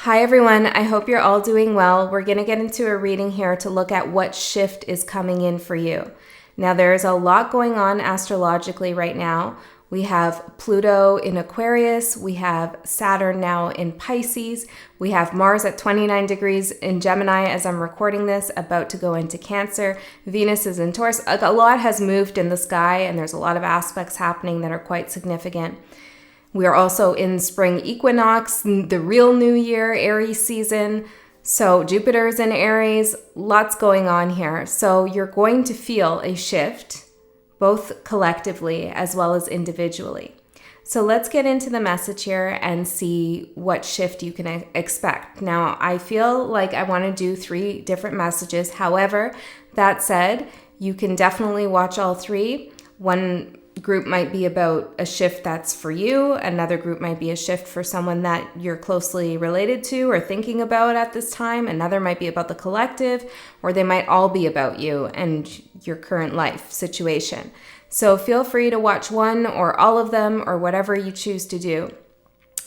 Hi everyone, I hope you're all doing well. We're going to get into a reading here to look at what shift is coming in for you. Now there's a lot going on astrologically right now. We have Pluto in Aquarius, we have Saturn now in Pisces, we have Mars at 29 degrees in Gemini as I'm recording this, about to go into Cancer. Venus is in Taurus. A lot has moved in the sky and there's a lot of aspects happening that are quite significant. We are also in spring equinox, the real new year, Aries season. So Jupiter is in Aries, lots going on here. So you're going to feel a shift, both collectively as well as individually. So let's get into the message here and see what shift you can expect. Now, I feel like I want to do 3 different messages. However, that said, you can definitely watch all 3. One group might be about a shift that's for you. Another group might be a shift for someone that you're closely related to or thinking about at this time. Another might be about the collective, or they might all be about you and your current life situation. So feel free to watch one or all of them or whatever you choose to do.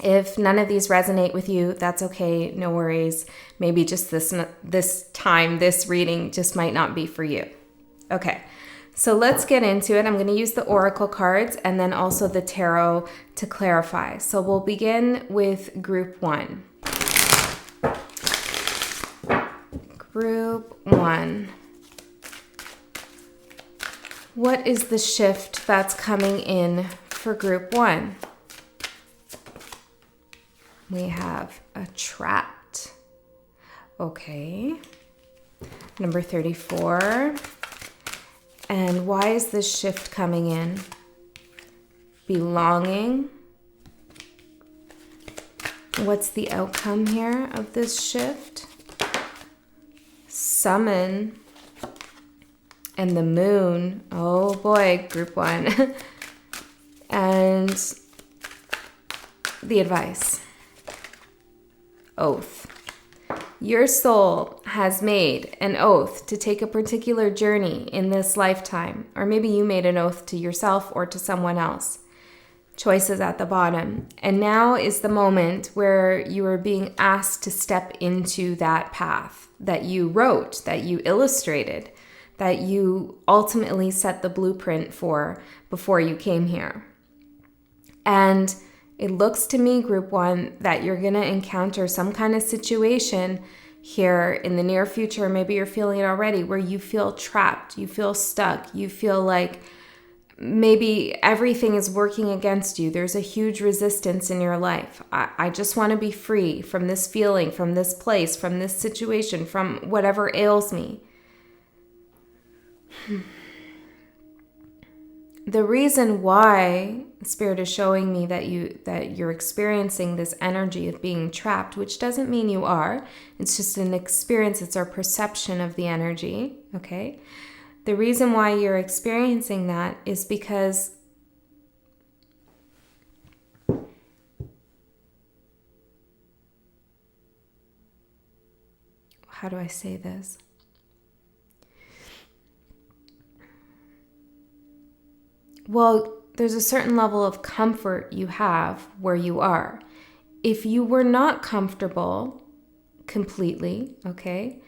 If none of these resonate with you, that's okay, no worries. Maybe just this reading just might not be for you. Okay. So let's get into it. I'm going to use the oracle cards and then also the tarot to clarify. So we'll begin with group 1. Group 1. What is the shift that's coming in for group 1? We have a trapped. Okay. Number 34. And why is this shift coming in? Belonging. What's the outcome here of this shift? Summon. And the moon. Oh boy, group 1. And the advice. Oath. Your soul has made an oath to take a particular journey in this lifetime, or maybe you made an oath to yourself or to someone else. Choices at the bottom. And now is the moment where you are being asked to step into that path that you wrote, that you illustrated, that you ultimately set the blueprint for before you came here. And it looks to me, group 1, that you're going to encounter some kind of situation here in the near future. Maybe you're feeling it already, where you feel trapped, you feel stuck, you feel like maybe everything is working against you. There's a huge resistance in your life. I just want to be free from this feeling, from this place, from this situation, from whatever ails me. The reason why Spirit is showing me that you're experiencing this energy of being trapped, which doesn't mean you are. It's just an experience. It's our perception of the energy, okay? The reason why you're experiencing that is because how do I say this? Well, there's a certain level of comfort you have where you are. If you were not comfortable completely, okay,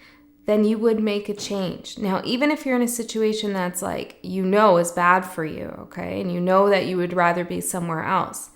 then you would make a change. Now, even if you're in a situation that's like, is bad for you, okay, and you know that you would rather be somewhere else,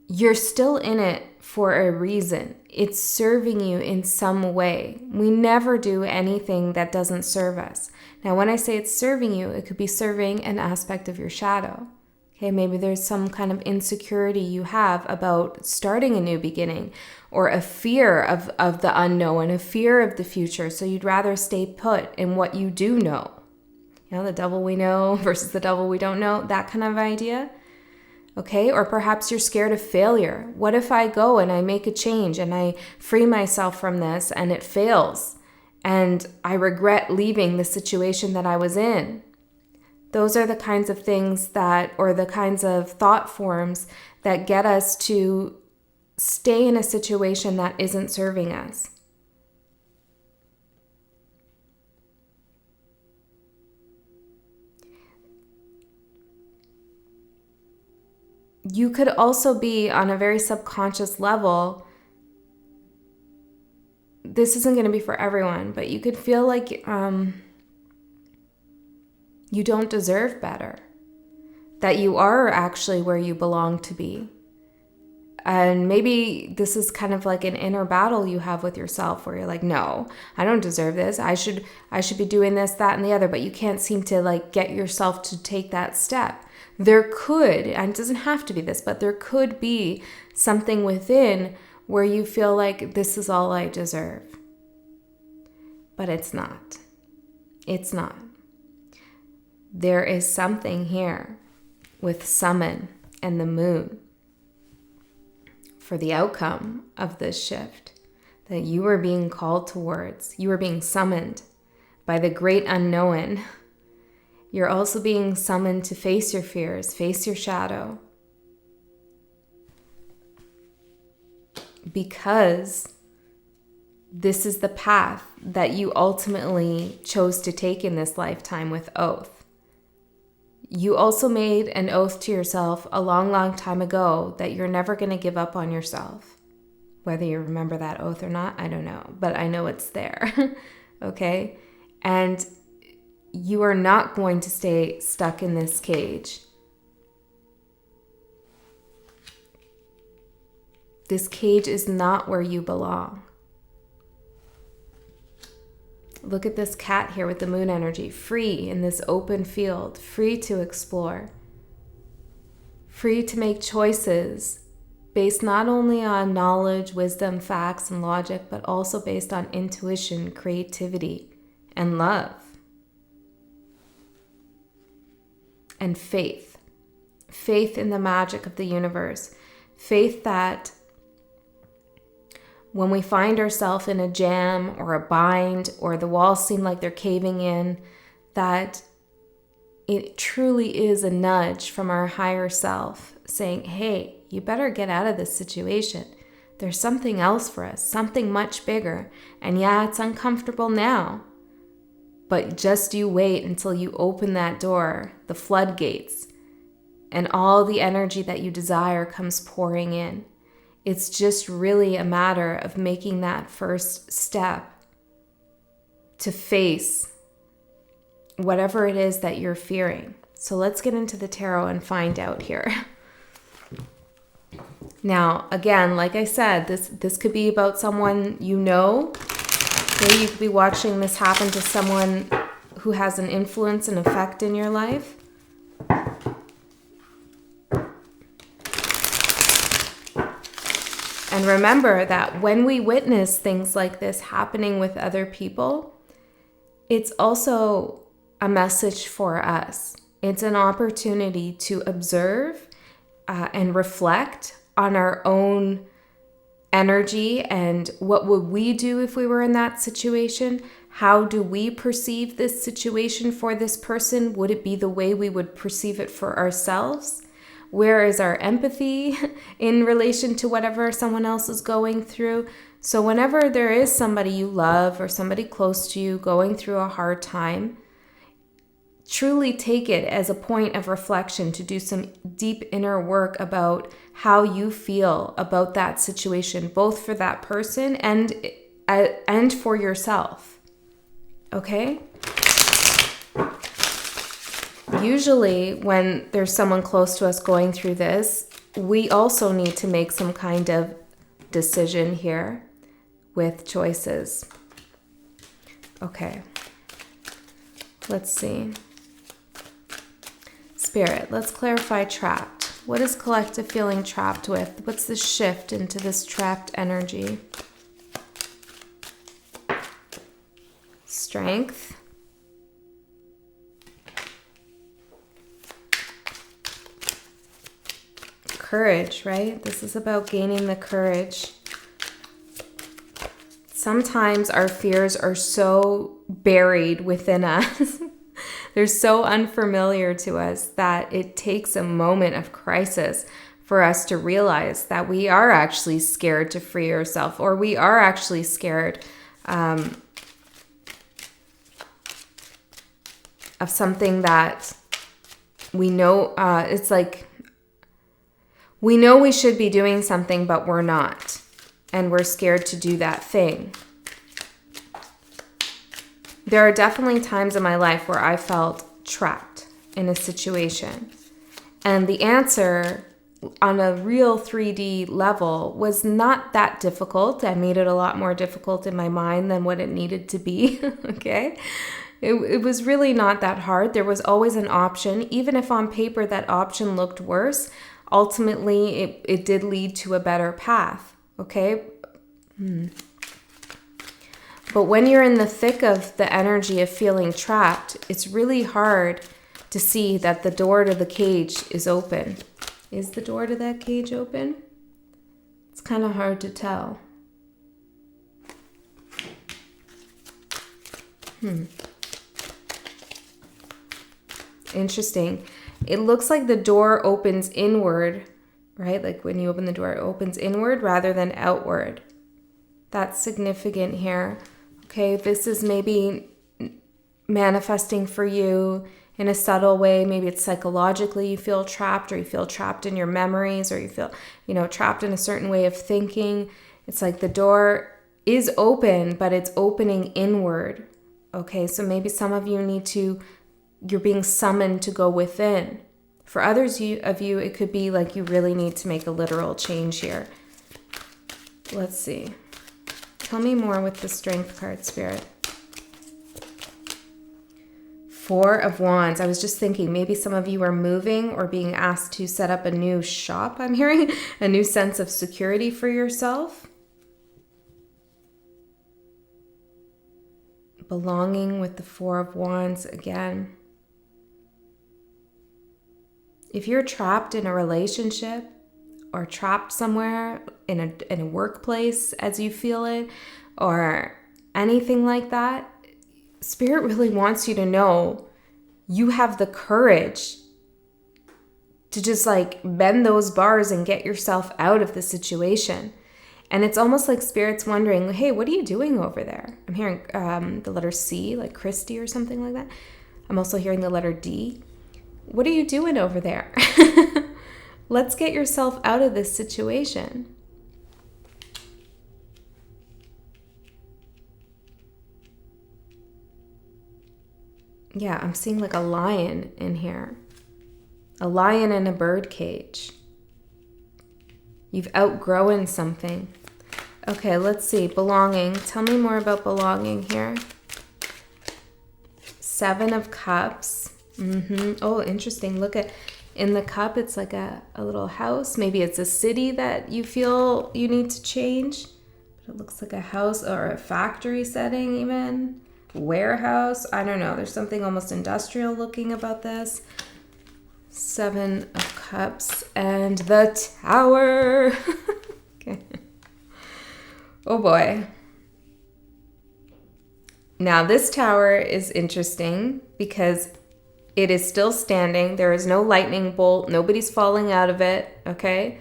you're still in it for a reason. It's serving you in some way. We never do anything that doesn't serve us. Now, when I say it's serving you, it could be serving an aspect of your shadow. Okay, maybe there's some kind of insecurity you have about starting a new beginning, or a fear of the unknown, a fear of the future. So you'd rather stay put in what you do know. The devil we know versus the devil we don't know, that kind of idea. Okay, or perhaps you're scared of failure. What if I go and I make a change and I free myself from this and it fails and I regret leaving the situation that I was in? Those are the kinds of things or the kinds of thought forms that get us to stay in a situation that isn't serving us. you could also be on a very subconscious level. This isn't going to be for everyone, but you could feel like you don't deserve better, that you are actually where you belong to be. And maybe this is kind of like an inner battle you have with yourself where you're like, no, I don't deserve this. I should be doing this, that, and the other, but you can't seem to like get yourself to take that step. There could, and it doesn't have to be this, but there could be something within where you feel like this is all I deserve. But it's not. It's not. There is something here with summon and the moon for the outcome of this shift that you are being called towards. You are being summoned by the great unknown. You're also being summoned to face your fears, face your shadow. Because this is the path that you ultimately chose to take in this lifetime with oath. You also made an oath to yourself a long, long time ago that you're never going to give up on yourself. Whether you remember that oath or not, I don't know, but I know it's there. Okay? And you are not going to stay stuck in this cage. This cage is not where you belong. Look at this cat here with the moon energy, free in this open field, free to explore, free to make choices based not only on knowledge, wisdom, facts, and logic, but also based on intuition, creativity, and love. And faith. Faith in the magic of the universe. Faith that when we find ourselves in a jam or a bind or the walls seem like they're caving in, that it truly is a nudge from our higher self saying, hey, you better get out of this situation. There's something else for us, something much bigger. And yeah, it's uncomfortable now, but just you wait until you open that door, the floodgates, and all the energy that you desire comes pouring in. It's just really a matter of making that first step to face whatever it is that you're fearing. So let's get into the tarot and find out here. Now, again, like I said, this could be about someone you know. Maybe you could be watching this happen to someone who has an influence and effect in your life. And remember that when we witness things like this happening with other people, it's also a message for us. It's an opportunity to observe and reflect on our own energy and what would we do if we were in that situation? How do we perceive this situation for this person? Would it be the way we would perceive it for ourselves? Where is our empathy in relation to whatever someone else is going through? So whenever there is somebody you love or somebody close to you going through a hard time, truly take it as a point of reflection to do some deep inner work about how you feel about that situation, both for that person and for yourself. Okay? Usually when there's someone close to us going through this, we also need to make some kind of decision here with choices. Okay, let's see. Spirit, let's clarify trapped. What is collective feeling trapped with? What's the shift into this trapped energy? Strength. Courage, right? This is about gaining the courage. Sometimes our fears are so buried within us. They're so unfamiliar to us that it takes a moment of crisis for us to realize that we are actually scared to free ourselves, or we are actually scared of something that we know. It's like We know we should be doing something, but we're not. And we're scared to do that thing. There are definitely times in my life where I felt trapped in a situation. And the answer on a real 3D level was not that difficult. I made it a lot more difficult in my mind than what it needed to be, okay? It was really not that hard. There was always an option. Even if on paper that option looked worse, ultimately it did lead to a better path, okay? But when you're in the thick of the energy of feeling trapped, it's really hard to see that the door to the cage is open. Is the door to that cage open? It's kind of hard to tell. Interesting. It looks like the door opens inward, right? Like when you open the door, it opens inward rather than outward. That's significant here. Okay, this is maybe manifesting for you in a subtle way. Maybe it's psychologically you feel trapped, or you feel trapped in your memories, or you feel, trapped in a certain way of thinking. It's like the door is open, but it's opening inward. Okay, so maybe some of you you're being summoned to go within. For others of you, it could be like you really need to make a literal change here. Let's see. Tell me more with the Strength card, Spirit. 4 of Wands. I was just thinking maybe some of you are moving or being asked to set up a new shop, I'm hearing. A new sense of security for yourself. Belonging with the 4 of Wands again. If you're trapped in a relationship or trapped somewhere in a workplace as you feel it, or anything like that, Spirit really wants you to know you have the courage to just like bend those bars and get yourself out of the situation. And it's almost like Spirit's wondering, hey, what are you doing over there? I'm hearing the letter C, like Christy or something like that. I'm also hearing the letter D. What are you doing over there? Let's get yourself out of this situation. Yeah, I'm seeing like a lion in here. A lion in a bird cage. You've outgrown something. Okay, let's see. Belonging. Tell me more about belonging here. 7 of Cups. Oh, interesting. Look at, in the cup, it's like a little house. Maybe it's a city that you feel you need to change. But it looks like a house or a factory setting even. Warehouse. I don't know. There's something almost industrial looking about this. 7 of Cups and the Tower. Okay. Oh boy. Now this tower is interesting because it is still standing. There is no lightning bolt. Nobody's falling out of it. Okay.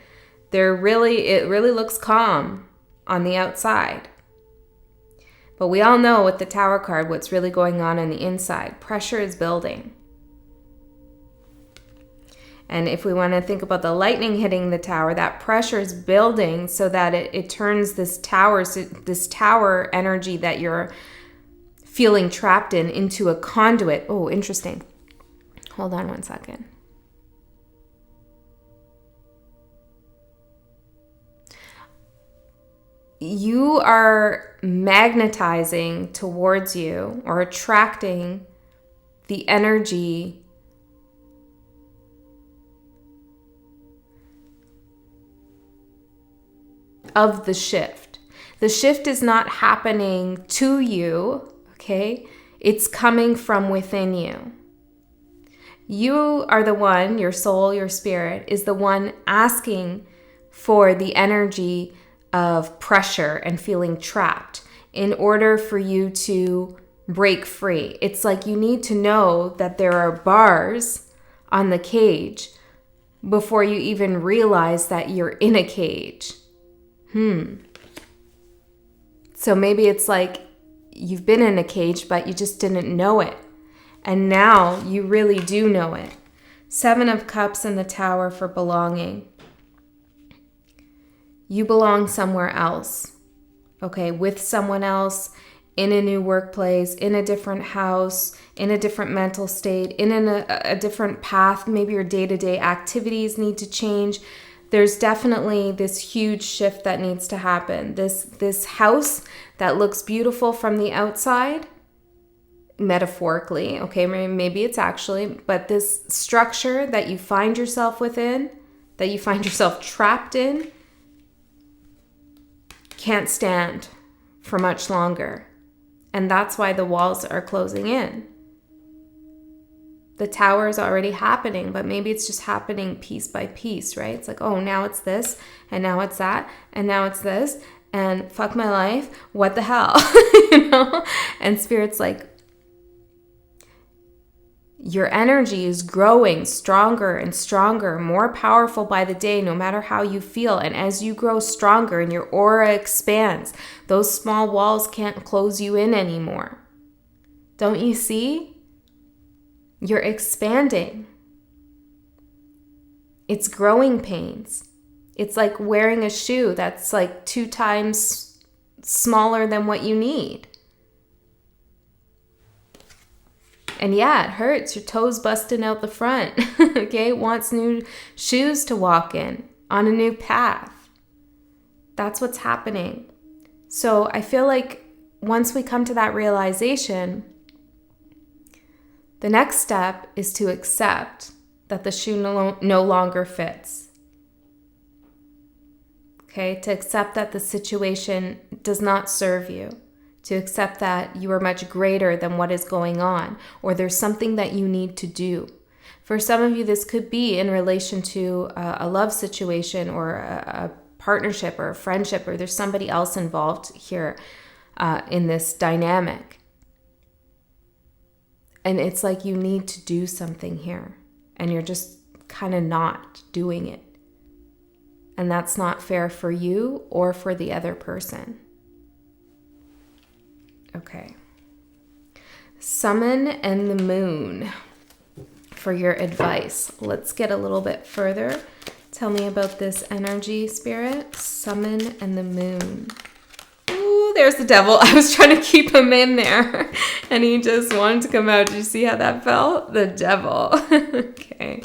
It really looks calm on the outside. But we all know with the Tower card what's really going on the inside. Pressure is building. And if we want to think about the lightning hitting the tower, that pressure is building so that it turns this tower energy that you're feeling trapped in into a conduit. Oh, interesting. Hold on one second. You are magnetizing towards you or attracting the energy of the shift. The shift is not happening to you, okay? It's coming from within you. You are the one, your soul, your spirit, is the one asking for the energy of pressure and feeling trapped in order for you to break free. It's like you need to know that there are bars on the cage before you even realize that you're in a cage. So maybe it's like you've been in a cage, but you just didn't know it. And now you really do know it. 7 of Cups in the Tower for belonging. you belong somewhere else, okay, with someone else, in a new workplace, in a different house, in a different mental state, in a different path. Maybe your day-to-day activities need to change. There's definitely this huge shift that needs to happen. This house that looks beautiful from the outside, metaphorically, okay, maybe it's actually, but this structure that you find yourself within, that you find yourself trapped in, can't stand for much longer. And that's why the walls are closing in. The tower is already happening, but maybe it's just happening piece by piece, right? It's like, oh, now it's this, and now it's that, and now it's this, and fuck my life, what the hell, you know? And Spirit's like, your energy is growing stronger and stronger, more powerful by the day, no matter how you feel. And as you grow stronger and your aura expands, those small walls can't close you in anymore. Don't you see? You're expanding. It's growing pains. It's like wearing a shoe that's like 2 times smaller than what you need. And yeah, it hurts. Your toes busting out the front. Okay, it wants new shoes to walk in on a new path. That's what's happening. So I feel like once we come to that realization, the next step is to accept that the shoe no longer fits. Okay, to accept that the situation does not serve you. To accept that you are much greater than what is going on, or there's something that you need to do. For some of you, this could be in relation to a love situation or a partnership or a friendship, or there's somebody else involved here in this dynamic. And it's like you need to do something here, and you're just kind of not doing it. And that's not fair for you or for the other person. Okay. Summon and the moon for your advice. Let's get a little bit further. Tell me about this energy, Spirit. Summon and the moon. Ooh, there's the devil. I was trying to keep him in there and he just wanted to come out. Did you see how that felt? The devil. Okay.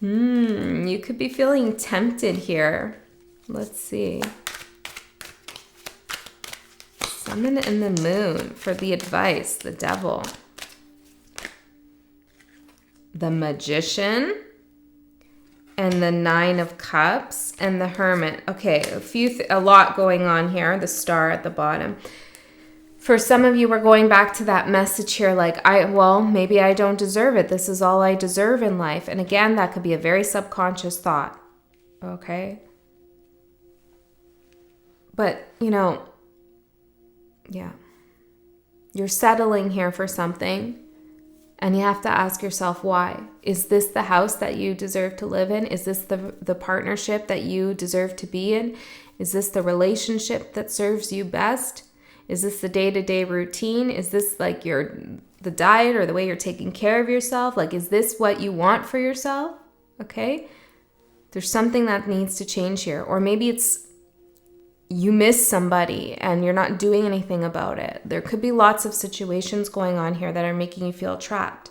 You could be feeling tempted here. Let's see. Summon and the moon for the advice, the devil. The magician and the 9 of cups and the hermit. Okay, a lot going on here. The star at the bottom. For some of you, we're going back to that message here like, maybe I don't deserve it. This is all I deserve in life. And again, that could be a very subconscious thought. Okay? But, yeah. You're settling here for something, and you have to ask yourself why. Is this the house that you deserve to live in? Is this the partnership that you deserve to be in? Is this the relationship that serves you best? Is this the day-to-day routine? Is this like the diet or the way you're taking care of yourself? Like, is this what you want for yourself? Okay? There's something that needs to change here. Or maybe it's you miss somebody and you're not doing anything about it. There could be lots of situations going on here that are making you feel trapped.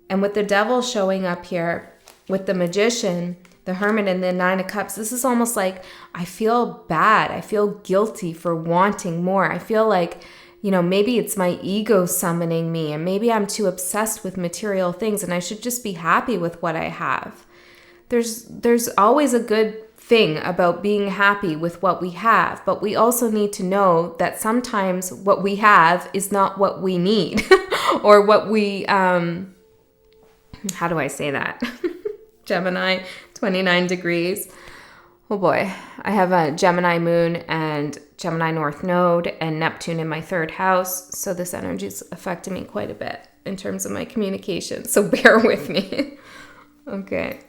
And with the devil showing up here, with the magician, the hermit, and the 9 of cups, this is almost like I feel bad. I feel guilty for wanting more. I feel like, maybe it's my ego summoning me, and maybe I'm too obsessed with material things and I should just be happy with what I have. There's always a good thing about being happy with what we have, but we also need to know that sometimes what we have is not what we need or what we how do I say that? Gemini, 29 degrees. Oh boy, I have a Gemini moon and Gemini North Node and Neptune in my 3rd house, so this energy is affecting me quite a bit in terms of my communication, so bear with me. Okay.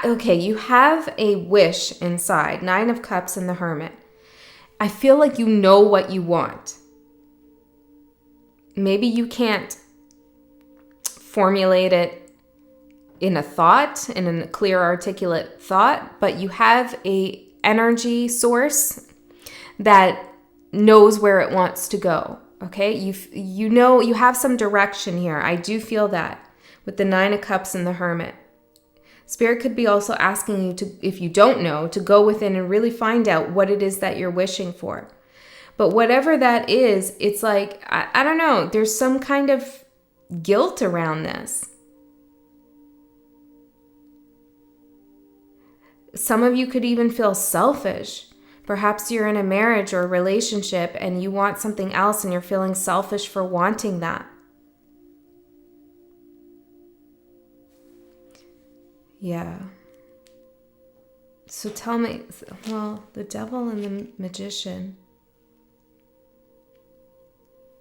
Okay, you have a wish inside, 9 of cups and the hermit. I feel like you know what you want. Maybe you can't formulate it in a thought, in a clear, articulate thought, but you have a energy source that knows where it wants to go. Okay, you know, you have some direction here. I do feel that with the 9 of Cups and the Hermit. Spirit could be also asking you to, if you don't know, to go within and really find out what it is that you're wishing for. But whatever that is, it's like, I don't know, there's some kind of guilt around this. Some of you could even feel selfish. Perhaps you're in a marriage or a relationship and you want something else and you're feeling selfish for wanting that. Yeah. So tell me, well, the Devil and the Magician.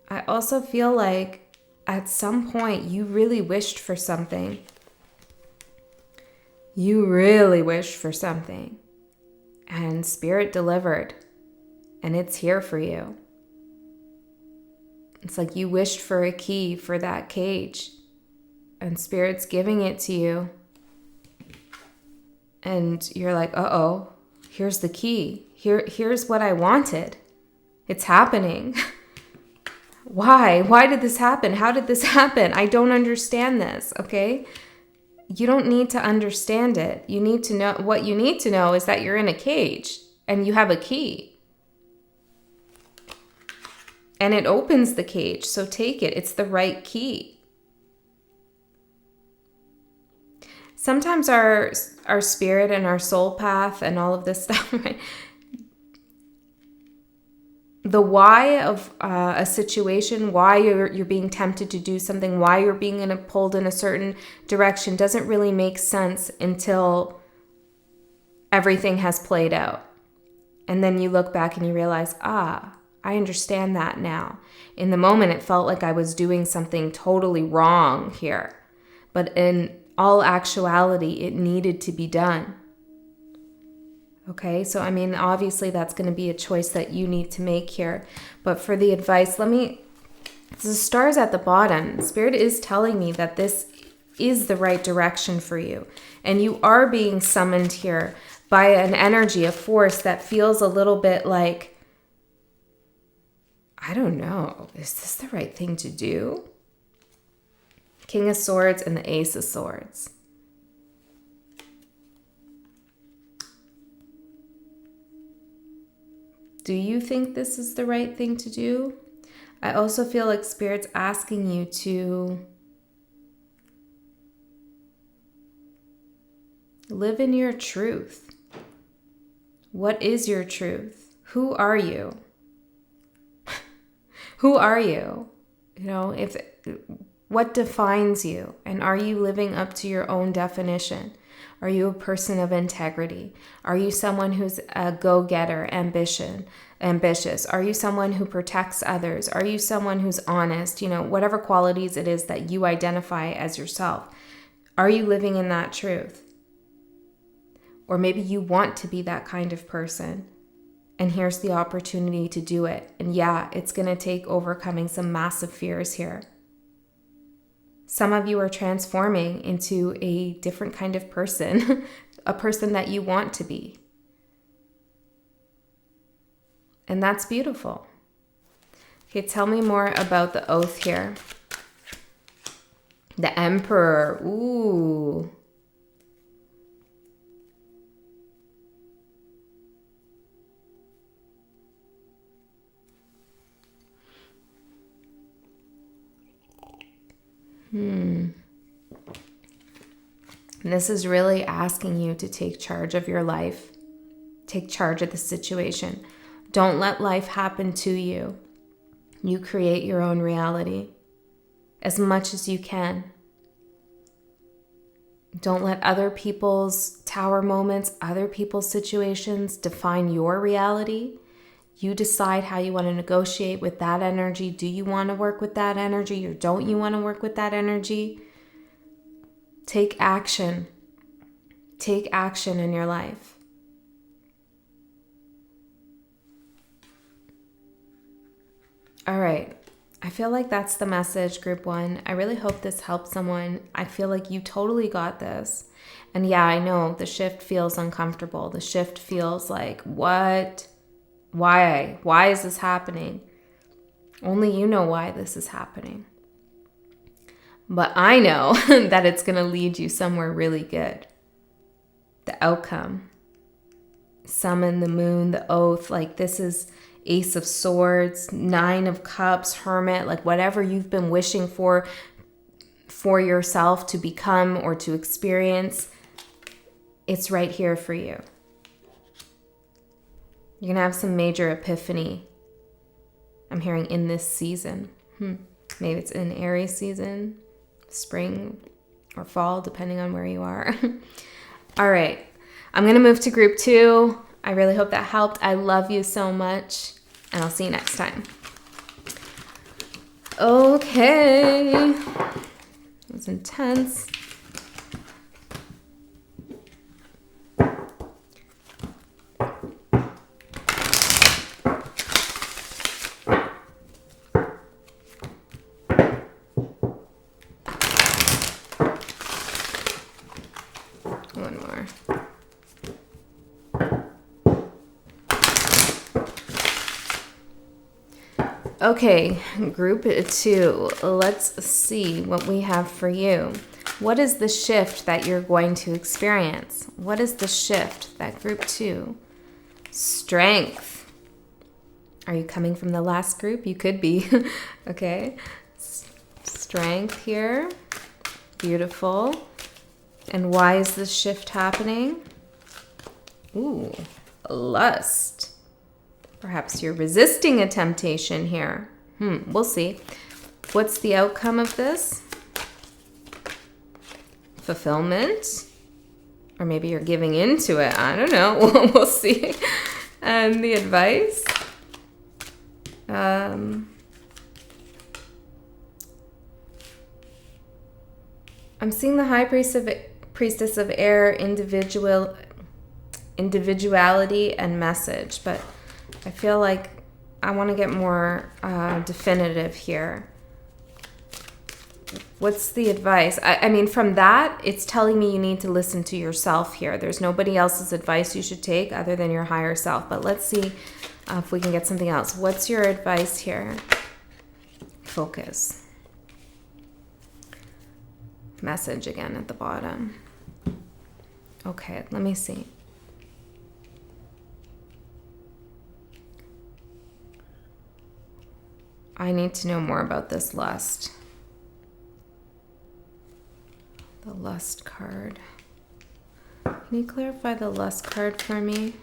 I also feel like at some point you really wished for something. You really wished for something. And Spirit delivered. And it's here for you. It's like you wished for a key for that cage. And Spirit's giving it to you. And you're like, uh-oh, here's the key. Here's what I wanted. It's happening. Why? Why did this happen? How did this happen? I don't understand this, okay? You don't need to understand it. You need to know, what you need to know is that you're in a cage and you have a key. And it opens the cage, so take it. It's the right key. Sometimes our spirit and our soul path and all of this stuff, right? The why of a situation, why you're being tempted to do something, why you're being pulled in a certain direction doesn't really make sense until everything has played out. And then you look back and you realize, I understand that now. In the moment, it felt like I was doing something totally wrong here. But in all actuality, it needed to be done. Okay, so I mean, obviously that's going to be a choice that you need to make here. But for the advice, the stars at the bottom, Spirit is telling me that this is the right direction for you. And you are being summoned here by an energy, a force that feels a little bit like, I don't know, is this the right thing to do? King of Swords and the Ace of Swords. Do you think this is the right thing to do? I also feel like Spirit's asking you to live in your truth. What is your truth? Who are you? Who are you? You know, what defines you? And are you living up to your own definition? Are you a person of integrity? Are you someone who's a go-getter, ambitious? Are you someone who protects others? Are you someone who's honest? You know, whatever qualities it is that you identify as yourself. Are you living in that truth? Or maybe you want to be that kind of person. And here's the opportunity to do it. And yeah, it's going to take overcoming some massive fears here. Some of you are transforming into a different kind of person, a person that you want to be. And that's beautiful. Okay, tell me more about the oath here. The Emperor. Ooh. This is really asking you to take charge of your life. Take charge of the situation. Don't let life happen to you. You create your own reality as much as you can. Don't let other people's tower moments, other people's situations define your reality. You decide how you want to negotiate with that energy. Do you want to work with that energy or don't you want to work with that energy? Take action. Take action in your life. All right. I feel like that's the message, group 1. I really hope this helps someone. I feel like you totally got this. And yeah, I know the shift feels uncomfortable. The shift feels like, what? Why? Why is this happening? Only you know why this is happening. But I know that it's going to lead you somewhere really good. The outcome. Summon the moon, the oath, like this is Ace of Swords, 9 of Cups, Hermit, like whatever you've been wishing for yourself to become or to experience, it's right here for you. You're going to have some major epiphany. I'm hearing in this season. Maybe it's in Aries season, spring or fall, depending on where you are. All right. I'm going to move to group 2. I really hope that helped. I love you so much, and I'll see you next time. Okay. That was intense. One more. Okay, group 2, let's see what we have for you. What is the shift that you're going to experience? What is the shift that group 2? Strength. Are you coming from the last group? You could be. Okay. Strength here. Beautiful. And why is this shift happening? Ooh, lust. Perhaps you're resisting a temptation here. We'll see. What's the outcome of this? Fulfillment? Or maybe you're giving into it. I don't know. We'll see. And the advice? I'm seeing the High Priestess of Air, individuality and message, but I feel like I want to get more definitive here. What's the advice? I mean, from that, it's telling me you need to listen to yourself here. There's nobody else's advice you should take other than your higher self. But let's see if we can get something else. What's your advice here? Focus. Message again at the bottom. Okay, let me see. I need to know more about this lust. The lust card. Can you clarify the lust card for me?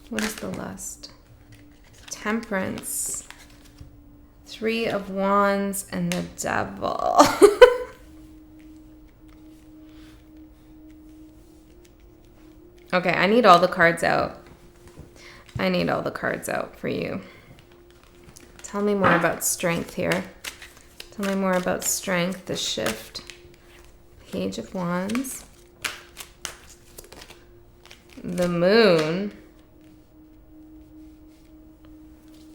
What is the lust? Temperance. 3 of Wands and the Devil. Okay, I need all the cards out. I need all the cards out for you. Tell me more about strength here. Tell me more about strength, the shift. Page of Wands. The Moon.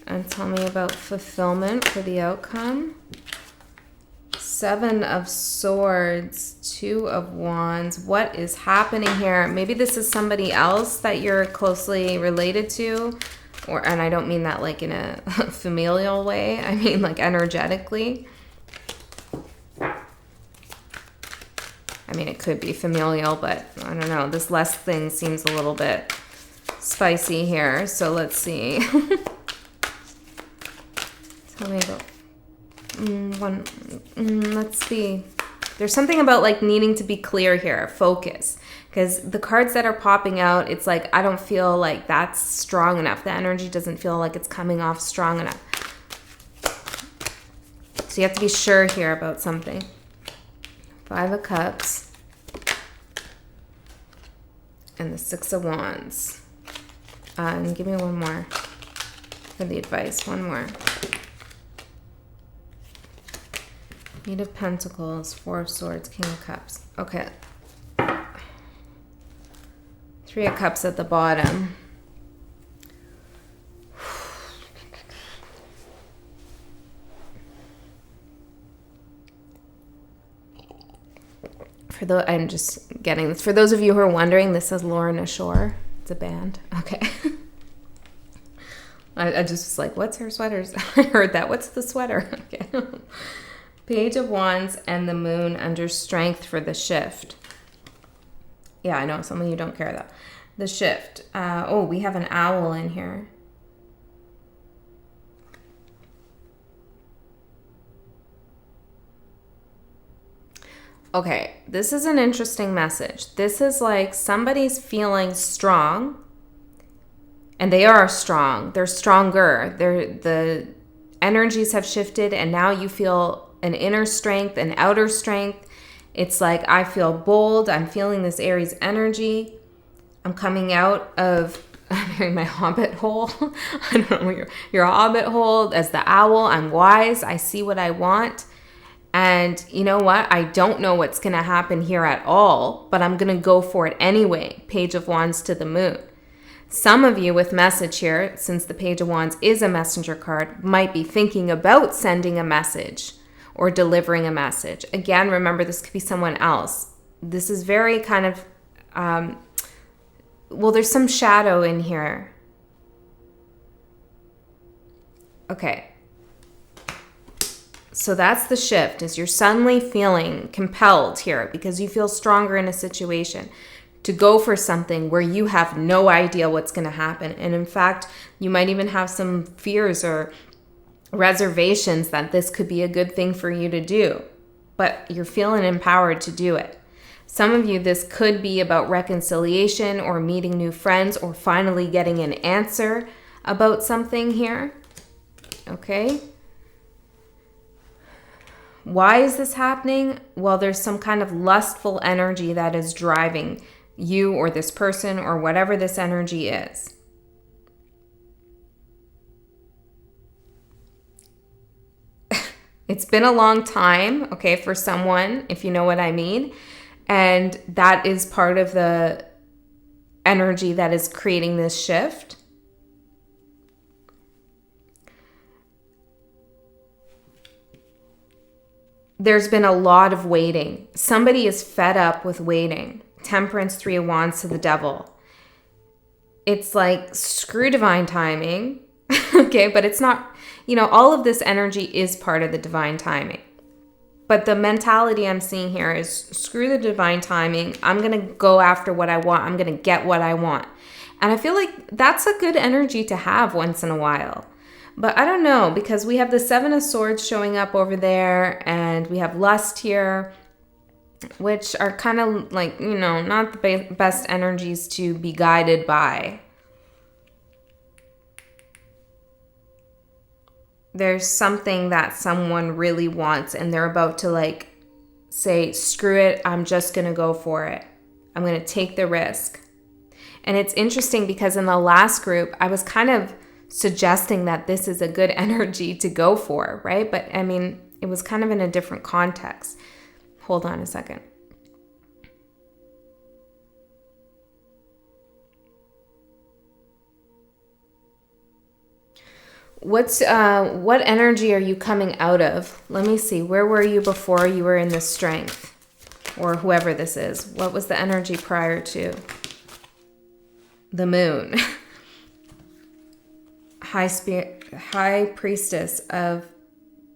And tell me about fulfillment for the outcome. 7 of Swords, 2 of Wands. What is happening here? Maybe this is somebody else that you're closely related to. And I don't mean that like in a familial way. I mean like energetically. I mean, it could be familial, but I don't know. This lust thing seems a little bit spicy here. So let's see. Tell me about let's see. There's something about like needing to be clear here, focus. Because the cards that are popping out, it's like, I don't feel like that's strong enough. The energy doesn't feel like it's coming off strong enough. So you have to be sure here about something. 5 of Cups. And the 6 of Wands. And give me one more for the advice. One more. Eight of Pentacles, 4 of Swords, King of Cups. Okay. Three of Cups at the bottom. I'm just getting this. For those of you who are wondering, this is Lorna Shore. It's a band. Okay. I just was like, what's her sweaters? I heard that. What's the sweater? Okay. Page of Wands and the Moon under Strength for the shift. Yeah, I know. Some of you don't care though. The shift. Oh, we have an owl in here. Okay, this is an interesting message. This is like somebody's feeling strong, and they are strong. They're stronger. The energies have shifted, and now you feel an inner strength, an outer strength. It's like, I feel bold. I'm feeling this Aries energy. I'm coming out of my hobbit hole. I don't know, your hobbit hole as the owl. I'm wise. I see what I want. And you know what? I don't know what's going to happen here at all, but I'm going to go for it anyway. Page of Wands to the Moon. Some of you with message here, since the Page of Wands is a messenger card, might be thinking about sending a message or delivering a message. Again, remember, this could be someone else. This is very kind of, well, there's some shadow in here. Okay. So that's the shift, is you're suddenly feeling compelled here because you feel stronger in a situation to go for something where you have no idea what's going to happen. And in fact, you might even have some fears or reservations that this could be a good thing for you to do, but you're feeling empowered to do it. Some of you, this could be about reconciliation or meeting new friends or finally getting an answer about something here. Okay. Why is this happening? Well, there's some kind of lustful energy that is driving you or this person or whatever this energy is. It's been a long time, okay, for someone, if you know what I mean. And that is part of the energy that is creating this shift. There's been a lot of waiting. Somebody is fed up with waiting. Temperance, Three of Wands to the Devil. It's like, screw divine timing. Okay, but it's not, all of this energy is part of the divine timing. But the mentality I'm seeing here is, screw the divine timing. I'm going to go after what I want. I'm going to get what I want. And I feel like that's a good energy to have once in a while. But I don't know, because we have the Seven of Swords showing up over there, and we have lust here, which are kind of like, not the best energies to be guided by. There's something that someone really wants, and they're about to say, screw it, I'm just going to go for it. I'm going to take the risk. And it's interesting because in the last group, I was kind of suggesting that this is a good energy to go for, right? But I mean, it was kind of in a different context. Hold on a second. What energy are you coming out of? Let me see. Where were you before you were in the strength? Or whoever this is. What was the energy prior to? The Moon. High Priestess of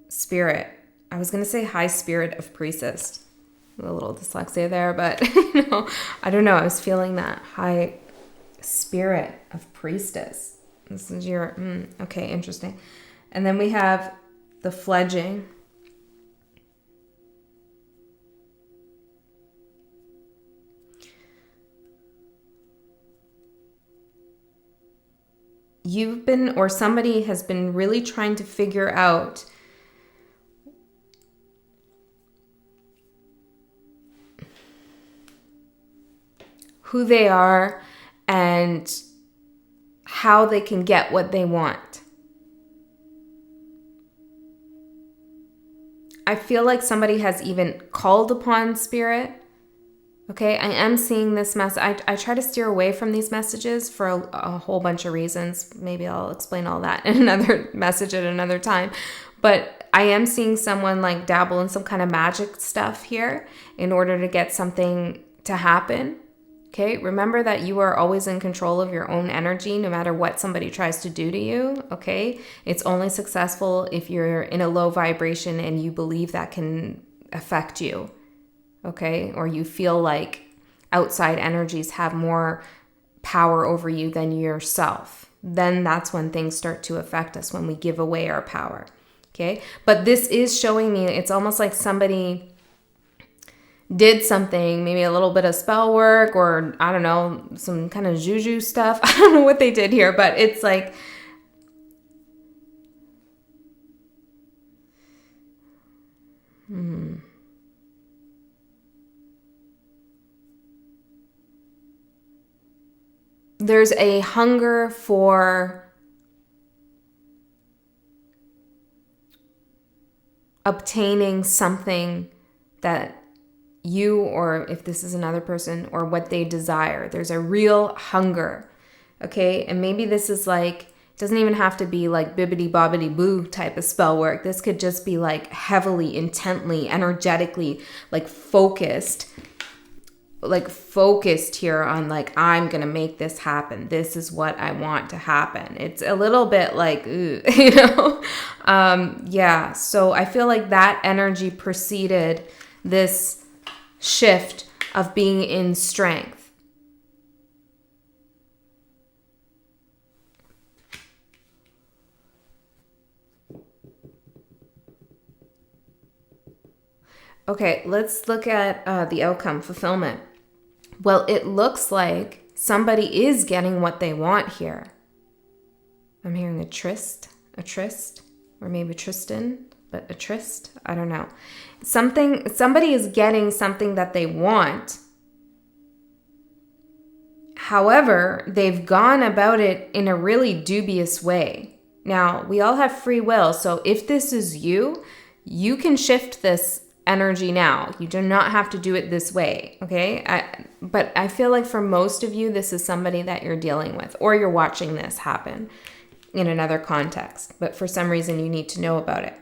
Spirit. I was going to say High Spirit of Priestess. A little dyslexia there, but I don't know. I was feeling that. High Spirit of Priestess. This is your, okay, interesting. And then we have the Fledging. You've been, or somebody has been really trying to figure out who they are and how they can get what they want. I feel like somebody has even called upon Spirit Okay, I am seeing this message. I try to steer away from these messages for a whole bunch of reasons. Maybe I'll explain all that in another message at another time. But I am seeing someone like dabble in some kind of magic stuff here in order to get something to happen. Okay, remember that you are always in control of your own energy no matter what somebody tries to do to you. Okay, it's only successful if you're in a low vibration and you believe that can affect you. Okay, or you feel like outside energies have more power over you than yourself. Then that's when things start to affect us, when we give away our power. Okay, but this is showing me it's almost like somebody did something, maybe a little bit of spell work or I don't know, some kind of juju stuff. I don't know what they did here, but it's like, there's a hunger for obtaining something that you, or if this is another person, or what they desire. There's a real hunger, okay? And maybe this is like, it doesn't even have to be like bibbity bobbity boo type of spell work. This could just be like heavily, intently, energetically, like focused here on like, I'm gonna make this happen. This is what I want to happen. It's a little bit like, ooh, you know? Yeah, so I feel like that energy preceded this shift of being in strength. Okay, let's look at the outcome, fulfillment. Well, it looks like somebody is getting what they want here. I'm hearing a tryst, or maybe Tristan, but a tryst, I don't know. Somebody is getting something that they want. However, they've gone about it in a really dubious way. Now, we all have free will, so if this is you, you can shift this energy now. You do not have to do it this way, okay? But I feel like for most of you, this is somebody that you're dealing with, or you're watching this happen in another context. But for some reason, you need to know about it.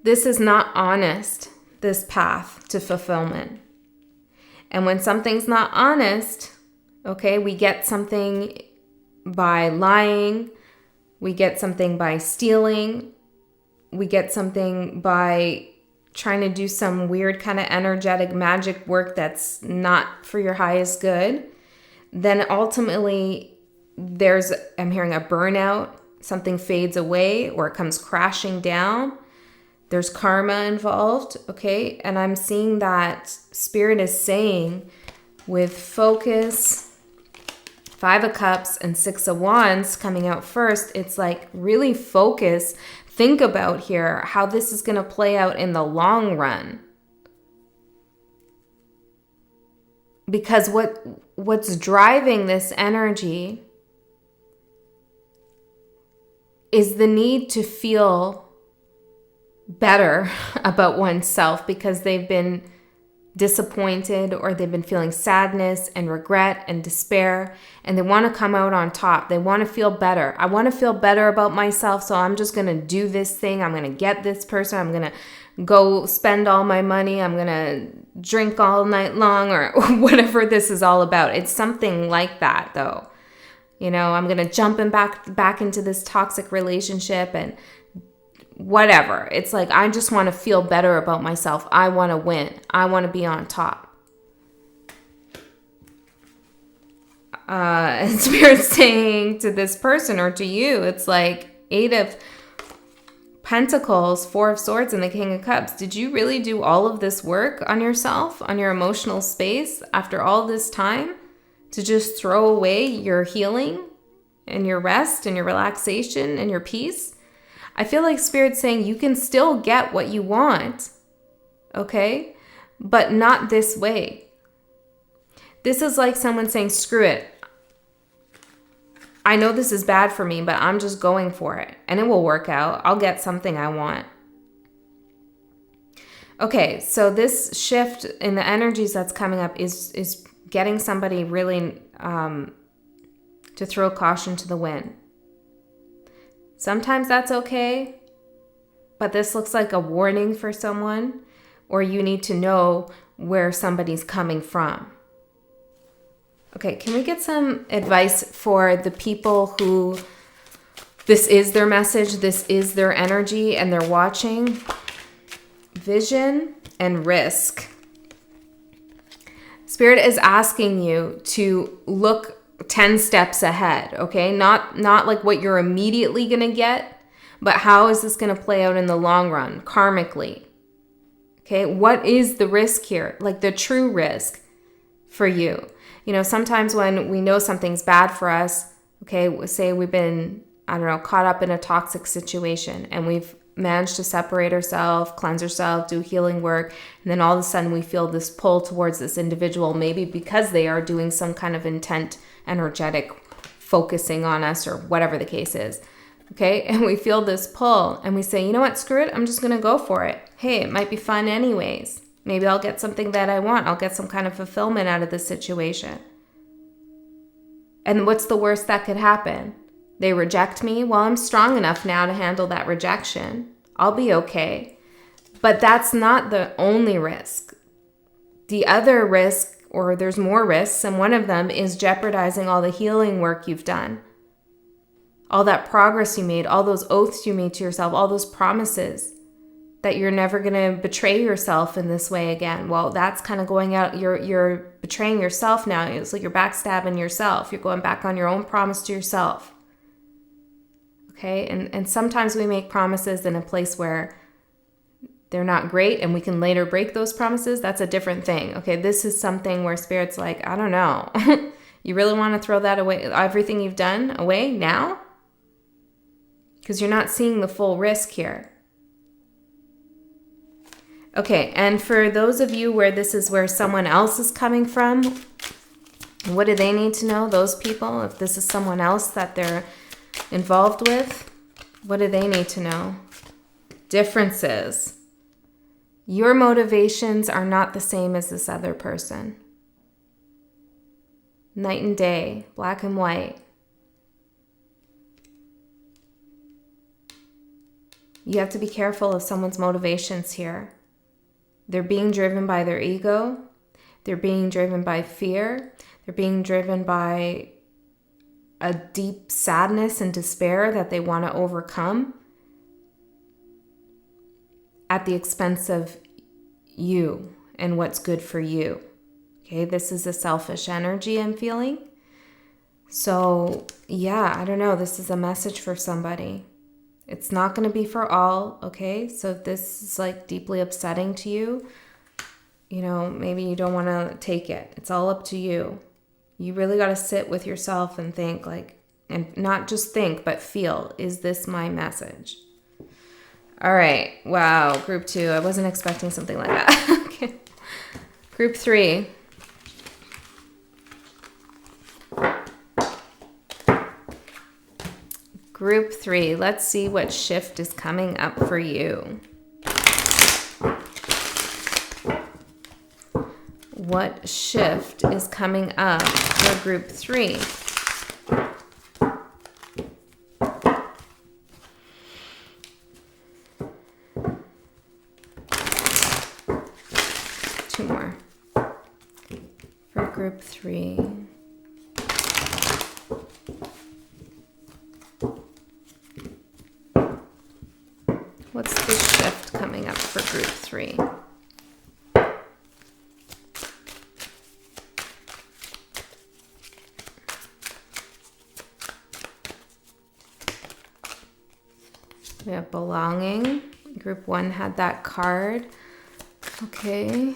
This is not honest, this path to fulfillment. And when something's not honest, okay, we get something by lying, we get something by stealing, we get something by trying to do some weird kind of energetic magic work that's not for your highest good, then ultimately I'm hearing a burnout, something fades away or it comes crashing down. There's karma involved, okay? And I'm seeing that Spirit is saying with focus, 5 of Cups and 6 of Wands coming out first, it's like really focus. Think about here how this is going to play out in the long run. Because what's driving this energy is the need to feel better about oneself because they've been disappointed or they've been feeling sadness and regret and despair, and they want to come out on top. They want to feel better. I want to feel better about myself, so I'm just going to do this thing. I'm going to get this person. I'm going to go spend all my money. I'm going to drink all night long, or whatever this is all about. It's something like that, though. You know, I'm going to jump back into this toxic relationship and whatever. It's like, I just want to feel better about myself. I want to win. I want to be on top. And Spirit's saying to this person or to you, it's like 8 of Pentacles, 4 of Swords, and the King of Cups. Did you really do all of this work on yourself, on your emotional space after all this time to just throw away your healing and your rest and your relaxation and your peace? I feel like Spirit's saying you can still get what you want, okay? But not this way. This is like someone saying, screw it. I know this is bad for me, but I'm just going for it. And it will work out. I'll get something I want. Okay, so this shift in the energies that's coming up is getting somebody really to throw caution to the wind. Sometimes that's okay, but this looks like a warning for someone, or you need to know where somebody's coming from. Okay, can we get some advice for the people who this is their message, this is their energy, and they're watching? Vision and risk. Spirit is asking you to look 10 steps ahead, okay? Not like what you're immediately going to get, but how is this going to play out in the long run, karmically? Okay, what is the risk here? Like the true risk for you. You know, sometimes when we know something's bad for us, okay, say we've been, I don't know, caught up in a toxic situation and we've managed to separate ourselves, cleanse ourselves, do healing work, and then all of a sudden we feel this pull towards this individual, maybe because they are doing some kind of intent, energetic focusing on us or whatever the case is. Okay, and we feel this pull and we say, you know what, screw it, I'm just going to go for it. Hey, it might be fun anyways. Maybe I'll get something that I want. I'll get some kind of fulfillment out of this situation. And what's the worst that could happen? They reject me. Well, I'm strong enough now to handle that rejection. I'll be okay. But that's not the only risk. The other risk, or there's more risks, and one of them is jeopardizing all the healing work you've done. All that progress you made, all those oaths you made to yourself, all those promises that you're never going to betray yourself in this way again. Well, that's kind of going out, you're betraying yourself now. It's like you're backstabbing yourself. You're going back on your own promise to yourself. Okay, and sometimes we make promises in a place where they're not great and we can later break those promises. That's a different thing. Okay, this is something where Spirit's like, I don't know. You really want to throw that away, everything you've done away now? Because you're not seeing the full risk here. Okay, and for those of you where this is where someone else is coming from, what do they need to know, those people? If this is someone else that they're involved with, what do they need to know? Differences. Your motivations are not the same as this other person. Night and day, black and white. You have to be careful of someone's motivations here. They're being driven by their ego. They're being driven by fear. They're being driven by a deep sadness and despair that they want to overcome at the expense of you and what's good for you. Okay, this is a selfish energy I'm feeling. So, yeah, I don't know. This is a message for somebody. It's not going to be for all, okay? So if this is like deeply upsetting to you, you know, maybe you don't want to take it. It's all up to you. You really got to sit with yourself and think like, and not just think, but feel, is this my message? All right. Wow. Group 2. I wasn't expecting something like that. Okay. Group 3. Group 3. Let's see what shift is coming up for you. What shift is coming up for group 3? Two more. For group 3. What's the shift coming up for group 3? We have belonging. Group 1 had that card. Okay.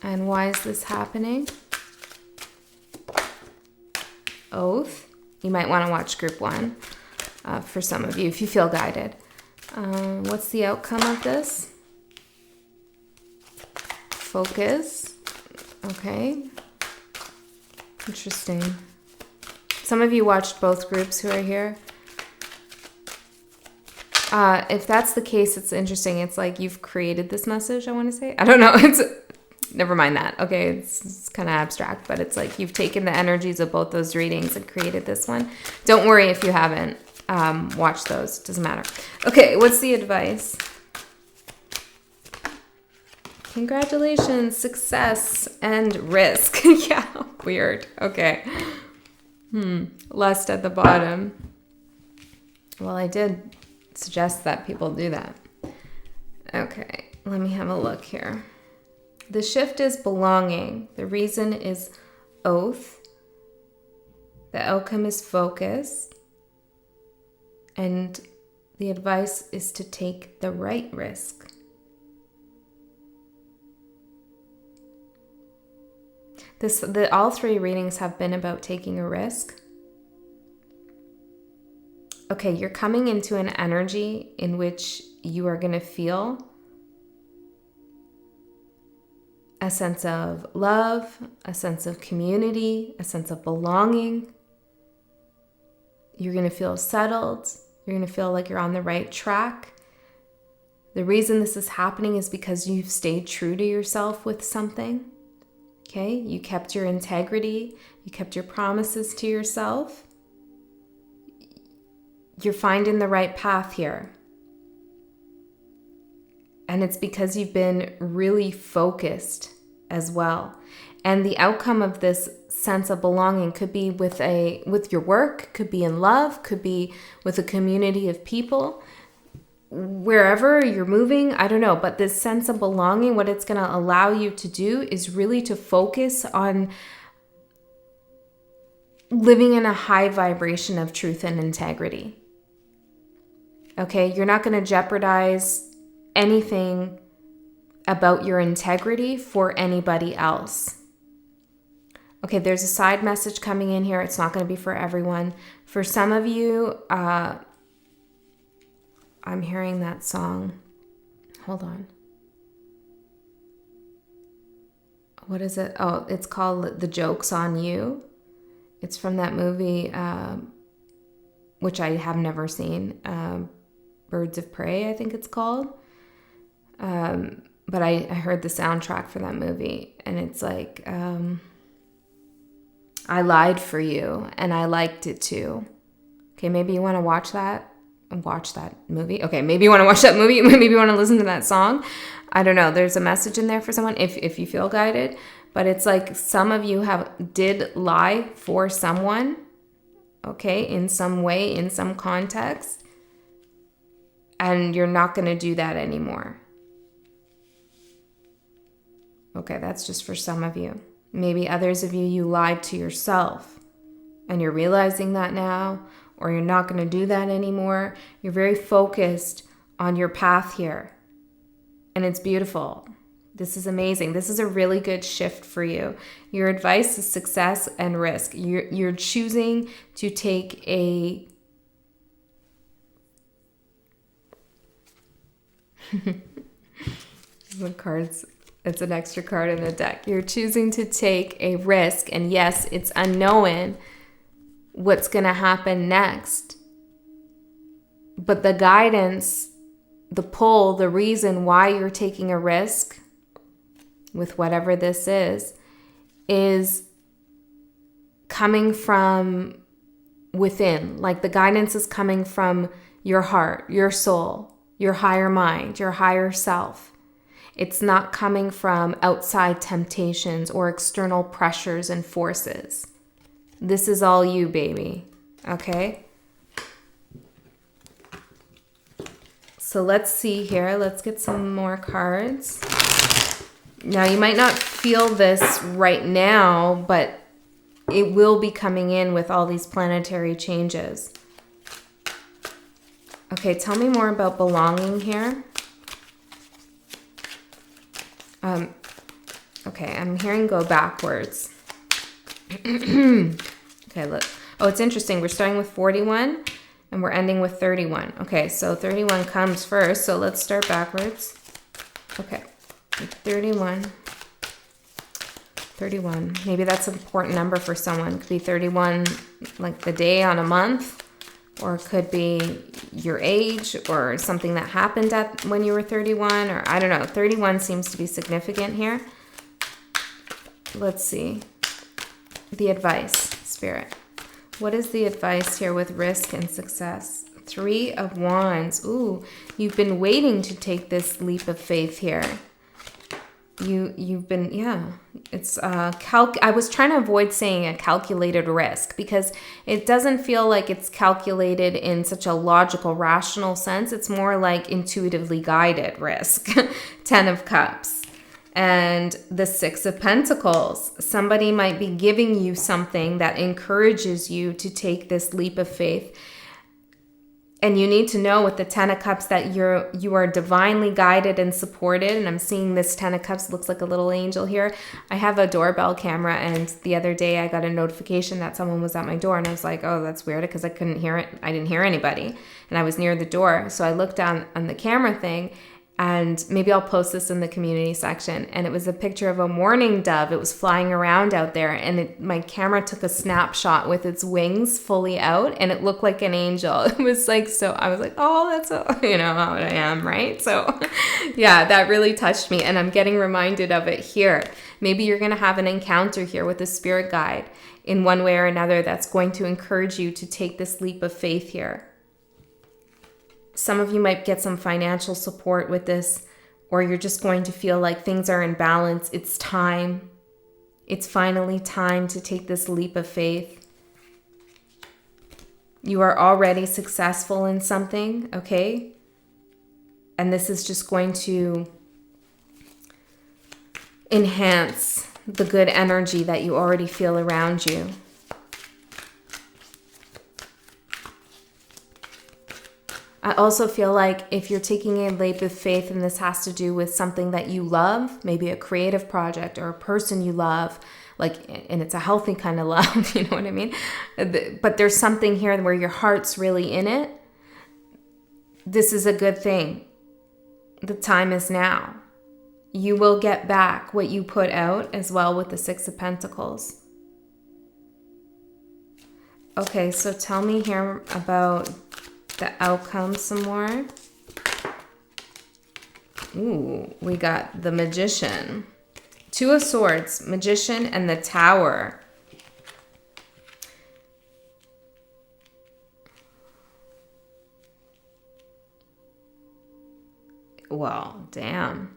And why is this happening? Oath. You might want to watch group 1 for some of you if you feel guided. What's the outcome of this? Focus. Okay. Interesting. Some of you watched both groups who are here. If that's the case, it's interesting. It's like you've created this message, I want to say. I don't know. Never mind that. Okay, it's kind of abstract, but it's like you've taken the energies of both those readings and created this one. Don't worry if you haven't watched those. It doesn't matter. Okay, what's the advice? Congratulations, success, and risk. Yeah, weird. Okay. Lust at the bottom. Well, I did suggest that people do that. Okay, let me have a look here. The shift is belonging. The reason is oath. The outcome is focus. And the advice is to take the right risk. All three readings have been about taking a risk. Okay, you're coming into an energy in which you are going to feel a sense of love, a sense of community, a sense of belonging. You're going to feel settled. You're going to feel like you're on the right track. The reason this is happening is because you've stayed true to yourself with something. Okay, you kept your integrity. You kept your promises to yourself. You're finding the right path here. And it's because you've been really focused as well. And the outcome of this sense of belonging could be with your work, could be in love, could be with a community of people. Wherever you're moving, I don't know, but this sense of belonging, what it's going to allow you to do is really to focus on living in a high vibration of truth and integrity. Okay, you're not going to jeopardize anything about your integrity for anybody else. Okay, there's a side message coming in here. It's not going to be for everyone. For some of you, I'm hearing that song. Hold on. What is it? Oh, it's called The Joke's on You. It's from that movie, which I have never seen. Birds of Prey, I think it's called. But I heard the soundtrack for that movie, and it's like, I lied for you, and I liked it too. Okay, maybe you want to watch that movie. Okay, maybe you want to watch that movie. Maybe you want to listen to that song. I don't know. There's a message in there for someone if you feel guided. But it's like some of you did lie for someone, okay, in some way, in some context. And you're not going to do that anymore. Okay, that's just for some of you. Maybe others of you lied to yourself. And you're realizing that now. Or you're not going to do that anymore. You're very focused on your path here. And it's beautiful. This is amazing. This is a really good shift for you. Your advice is success and risk. You're choosing to take a... The cards... It's an extra card in the deck. You're choosing to take a risk. And yes, it's unknown what's going to happen next. But the guidance, the pull, the reason why you're taking a risk with whatever this is coming from within. Like the guidance is coming from your heart, your soul, your higher mind, your higher self. It's not coming from outside temptations or external pressures and forces. This is all you, baby. Okay? So let's see here. Let's get some more cards. Now, you might not feel this right now, but it will be coming in with all these planetary changes. Okay, tell me more about belonging here. Okay, I'm hearing go backwards. Okay, look. Oh, it's interesting. We're starting with 41 and we're ending with 31. Okay, so 31 comes first. So let's start backwards. Okay, 31. 31. Maybe that's an important number for someone. It could be 31, like the day on a month. or it could be your age or something that happened when you were 31, or I don't know. 31 seems to be significant here. Let's see. The advice, Spirit. What is the advice here with risk and success? 3 of Wands. Ooh, you've been waiting to take this leap of faith here. You've been, yeah, it's I was trying to avoid saying a calculated risk, because it doesn't feel like it's calculated in such a logical, rational sense. It's more like intuitively guided risk. 10 of Cups and the 6 of Pentacles. Somebody might be giving you something that encourages you to take this leap of faith. And you need to know with the 10 of Cups that you are divinely guided and supported. And I'm seeing this 10 of Cups looks like a little angel here. I have a doorbell camera, and the other day I got a notification that someone was at my door, and I was like, oh, that's weird, because I couldn't hear it. I didn't hear anybody, and I was near the door. So I looked down on the camera thing, and maybe I'll post this in the community section. And it was a picture of a mourning dove. It was flying around out there, and my camera took a snapshot with its wings fully out, and it looked like an angel. It was like, so I was like, oh, that's so, you know how I am, right? So yeah, that really touched me, and I'm getting reminded of it here. Maybe you're going to have an encounter here with a spirit guide in one way or another that's going to encourage you to take this leap of faith here. Some of you might get some financial support with this, or you're just going to feel like things are in balance. It's time. It's finally time to take this leap of faith. You are already successful in something, okay? And this is just going to enhance the good energy that you already feel around you. I also feel like if you're taking a leap of faith and this has to do with something that you love, maybe a creative project or a person you love, like, and it's a healthy kind of love, you know what I mean? But there's something here where your heart's really in it. This is a good thing. The time is now. You will get back what you put out as well with the 6 of Pentacles. Okay, so tell me here about the outcome some more. Ooh, we got the Magician, 2 of Swords, Magician, and the Tower. Well, damn.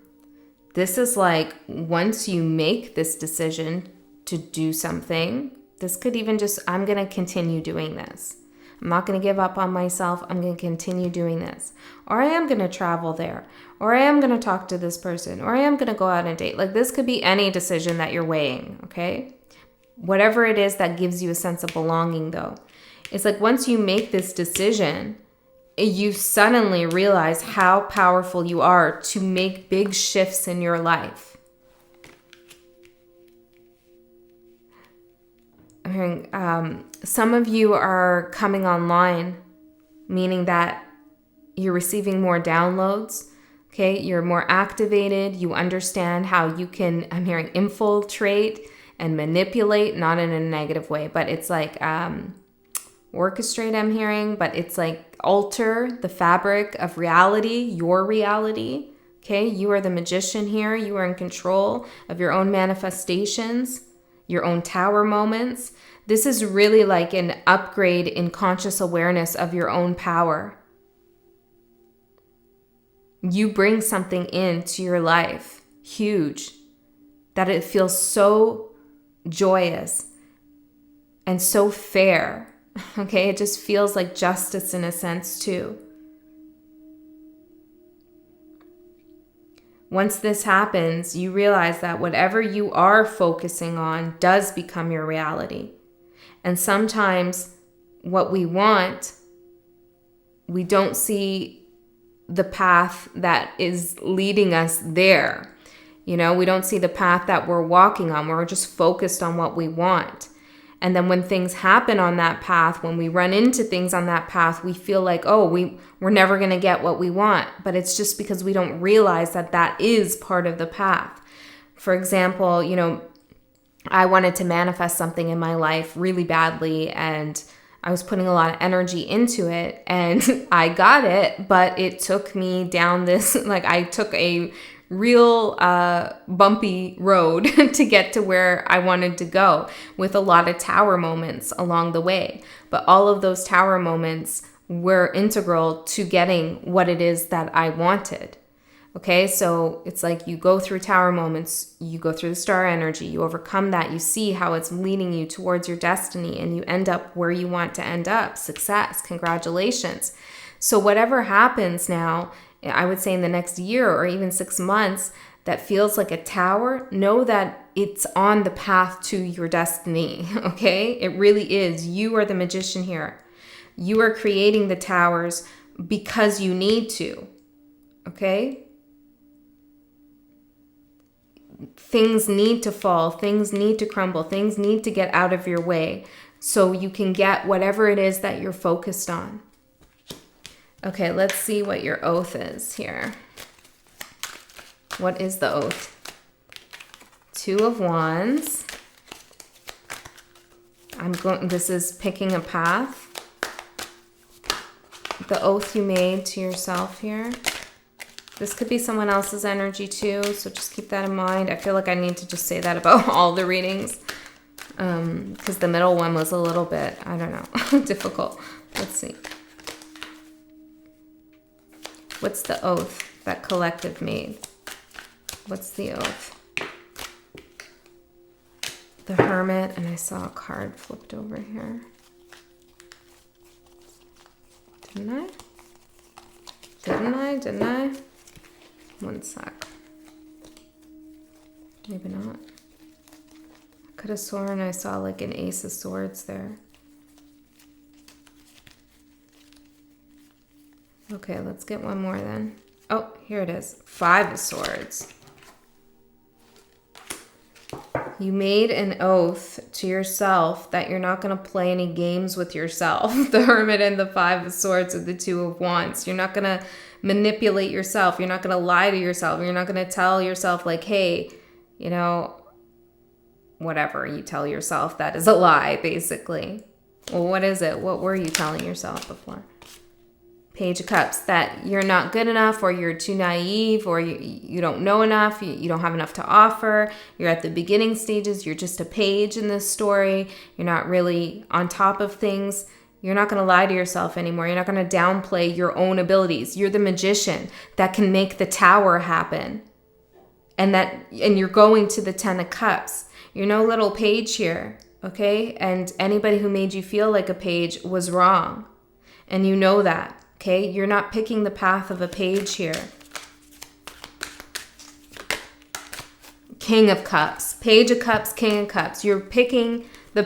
This is like, once you make this decision to do something, this could even just, I'm going to continue doing this. I'm not going to give up on myself. I'm going to continue doing this. Or I am going to travel there. Or I am going to talk to this person. Or I am going to go out on a date. Like, this could be any decision that you're weighing, okay? Whatever it is that gives you a sense of belonging, though. It's like once you make this decision, you suddenly realize how powerful you are to make big shifts in your life. I'm hearing some of you are coming online, meaning that you're receiving more downloads, okay? You're more activated. You understand how you can, I'm hearing, infiltrate and manipulate, not in a negative way, but it's like orchestrate, I'm hearing, but it's like alter the fabric of reality, your reality, okay? You are the magician here. You are in control of your own manifestations, your own tower moments. This is really like an upgrade in conscious awareness of your own power. You bring something into your life, huge, that it feels so joyous and so fair. Okay, it just feels like justice in a sense too. Once this happens, you realize that whatever you are focusing on does become your reality. And sometimes what we want, we don't see the path that is leading us there. You know, we don't see the path that we're walking on. We're just focused on what we want. And then when things happen on that path, when we run into things on that path, we feel like, oh, we're never going to get what we want. But it's just because we don't realize that that is part of the path. For example, you know, I wanted to manifest something in my life really badly, and I was putting a lot of energy into it, and I got it, but it took me down this, like I took a real bumpy road to get to where I wanted to go, with a lot of tower moments along the way. But all of those tower moments were integral to getting what it is that I wanted. Okay, so it's like you go through tower moments, you go through the star energy, you overcome that, you see how it's leading you towards your destiny, and you end up where you want to end up. Success, congratulations. So whatever happens now, I would say in the next year or even 6 months, that feels like a tower, know that it's on the path to your destiny, okay? It really is. You are the magician here. You are creating the towers because you need to, okay? Things need to fall, things need to crumble, things need to get out of your way so you can get whatever it is that you're focused on. Okay, let's see what your oath is here. What is the oath? 2 of Wands. This is picking a path. The oath you made to yourself here. This could be someone else's energy too, so just keep that in mind. I feel like I need to just say that about all the readings, because the middle one was a little bit, I don't know, difficult. Let's see. What's the oath that collective made? What's the oath? The Hermit, and I saw a card flipped over here. Didn't I? One sec. Maybe not. I could have sworn I saw like an Ace of Swords there. Okay, let's get one more then. Oh, here it is. 5 of Swords. You made an oath to yourself that you're not going to play any games with yourself. The Hermit and the 5 of Swords and the 2 of Wands. You're not going to manipulate yourself. You're not going to lie to yourself. You're not going to tell yourself like, hey, you know, whatever you tell yourself, that is a lie, basically. Well, what is it? What were you telling yourself before? Page of Cups, that you're not good enough, or you're too naive, or you don't know enough, you don't have enough to offer, you're at the beginning stages, you're just a page in this story, you're not really on top of things. You're not going to lie to yourself anymore. You're not going to downplay your own abilities. You're the magician that can make the tower happen. And you're going to the 10 of Cups. You're no little page here, okay? And anybody who made you feel like a page was wrong. And you know that, okay? You're not picking the path of a page here. King of Cups, Page of Cups, King of Cups. You're picking the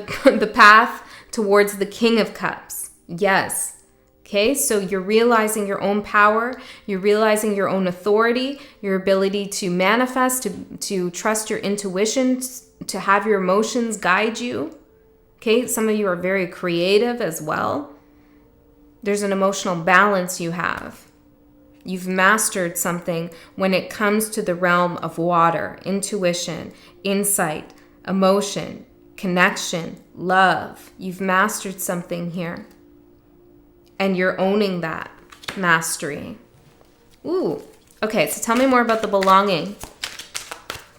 path towards the King of Cups. Yes. Okay, so you're realizing your own power, you're realizing your own authority, your ability to manifest, to trust your intuition, to have your emotions guide you. Okay, some of you are very creative as well. There's an emotional balance you have. You've mastered something when it comes to the realm of water, intuition, insight, emotion, connection, love. You've mastered something here. And you're owning that mastery. Ooh. Okay, so tell me more about the belonging.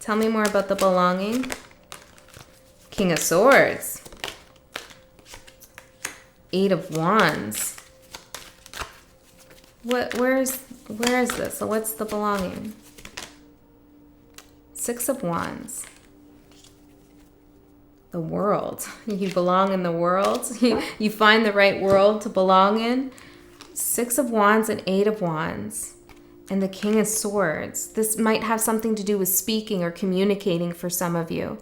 Tell me more about the belonging. King of Swords. 8 of Wands. Where is this? So what's the belonging? 6 of Wands. The world. You belong in the world. You find the right world to belong in. 6 of Wands and 8 of Wands. And the King of Swords. This might have something to do with speaking or communicating for some of you.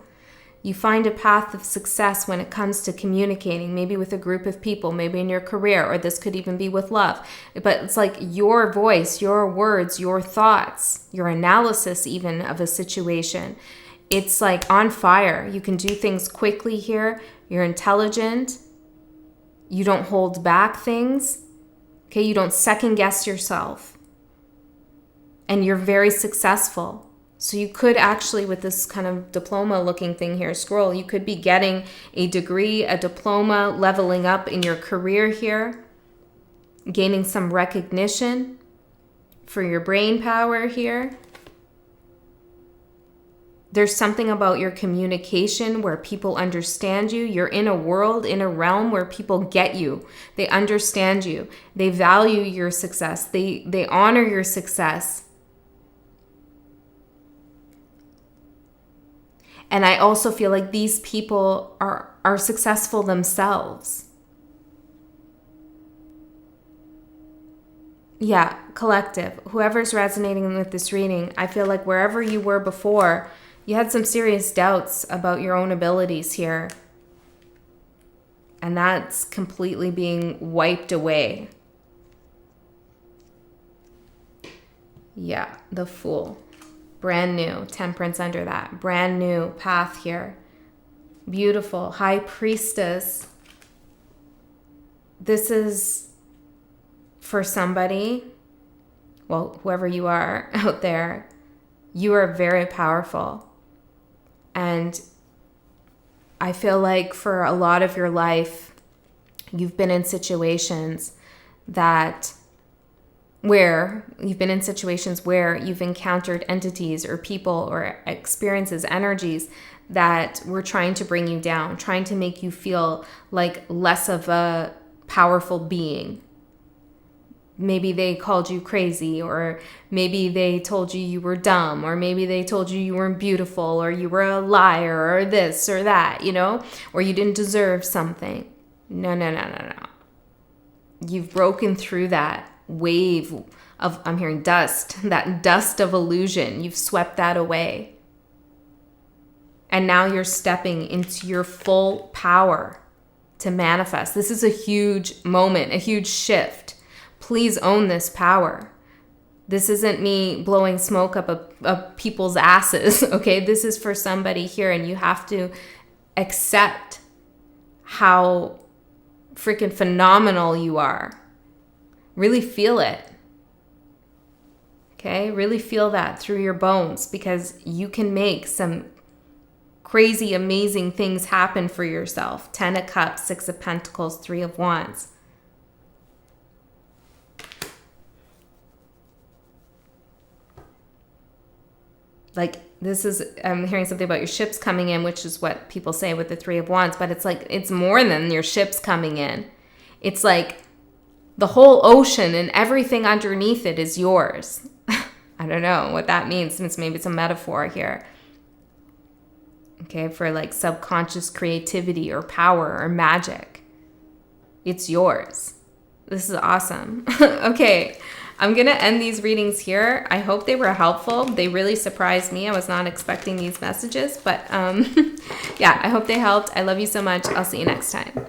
You find a path of success when it comes to communicating, maybe with a group of people, maybe in your career, or this could even be with love. But it's like your voice, your words, your thoughts, your analysis even of a situation. It's like on fire. You can do things quickly here. You're intelligent. You don't hold back things. Okay, you don't second guess yourself. And you're very successful. So you could actually, with this kind of diploma looking thing here, scroll, you could be getting a degree, a diploma, leveling up in your career here, gaining some recognition for your brain power here. There's something about your communication where people understand you. You're in a world, in a realm where people get you. They understand you. They value your success. They honor your success. And I also feel like these people are successful themselves. Yeah, collective. Whoever's resonating with this reading, I feel like wherever you were before, you had some serious doubts about your own abilities here. And that's completely being wiped away. Yeah, the Fool. Brand new. Temperance under that. Brand new path here. Beautiful. High Priestess. This is for somebody, well, whoever you are out there, you are very powerful. And I feel like for a lot of your life, you've been in situations where you've encountered entities or people or experiences, energies that were trying to bring you down, trying to make you feel like less of a powerful being. Maybe they called you crazy, or maybe they told you you were dumb, or maybe they told you you weren't beautiful, or you were a liar, or this or that, or you didn't deserve something. No. You've broken through that wave of, I'm hearing dust, that dust of illusion. You've swept that away. And now you're stepping into your full power to manifest. This is a huge moment, a huge shift. Please own this power. This isn't me blowing smoke up people's asses, okay? This is for somebody here, and you have to accept how freaking phenomenal you are. Really feel it, okay? Really feel that through your bones, because you can make some crazy, amazing things happen for yourself. 10 of Cups, 6 of Pentacles, 3 of Wands. Like, this is, I'm hearing something about your ships coming in, which is what people say with the 3 of Wands, but it's like, it's more than your ships coming in. It's like the whole ocean and everything underneath it is yours. I don't know what that means. Maybe it's a metaphor here. Okay, for like subconscious creativity or power or magic. It's yours. This is awesome. Okay. I'm going to end these readings here. I hope they were helpful. They really surprised me. I was not expecting these messages, but yeah, I hope they helped. I love you so much. I'll see you next time.